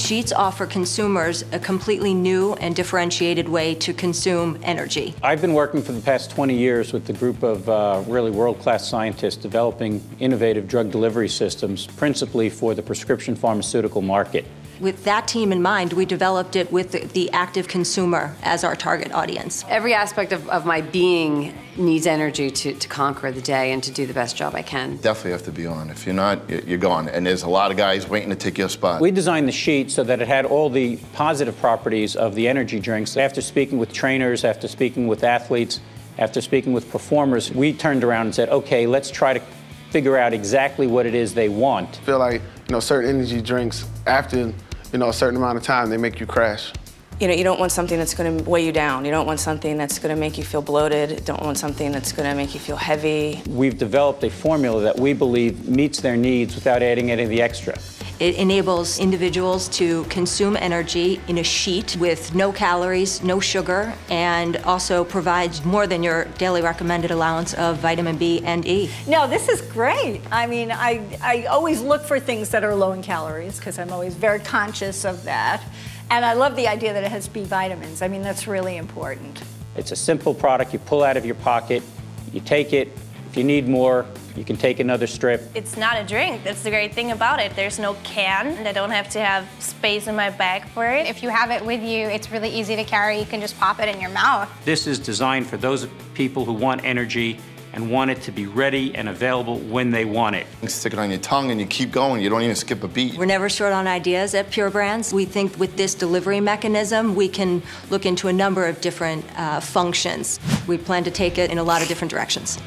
Sheetz offer consumers a completely new and differentiated way to consume energy. I've been working for the past 20 years with a group of really world-class scientists developing innovative drug delivery systems, principally for the prescription pharmaceutical market. With that team in mind, we developed it with the active consumer as our target audience. Every aspect of my being needs energy to conquer the day and to do the best job I can. Definitely have to be on. If you're not, you're gone. And there's a lot of guys waiting to take your spot. We designed the Sheet so that it had all the positive properties of the energy drinks. After speaking with trainers, after speaking with athletes, after speaking with performers, we turned around and said, okay, let's try to figure out exactly what it is they want. I feel like, certain energy drinks, after, a certain amount of time, they make you crash. You don't want something that's going to weigh you down. You don't want something that's going to make you feel bloated. You don't want something that's going to make you feel heavy. We've developed a formula that we believe meets their needs without adding any of the extra. It enables individuals to consume energy in a sheet with no calories, no sugar, and also provides more than your daily recommended allowance of vitamin B and E. No, this is great. I mean, I always look for things that are low in calories because I'm always very conscious of that. And I love the idea that it has B vitamins. I mean, that's really important. It's a simple product you pull out of your pocket, you take it. If you need more, you can take another strip. It's not a drink. That's the great thing about it. There's no can, and I don't have to have space in my bag for it. If you have it with you, it's really easy to carry. You can just pop it in your mouth. This is designed for those people who want energy and want it to be ready and available when they want it. You stick it on your tongue and you keep going. You don't even skip a beat. We're never short on ideas at Pure Brands. We think with this delivery mechanism, we can look into a number of different functions. We plan to take it in a lot of different directions.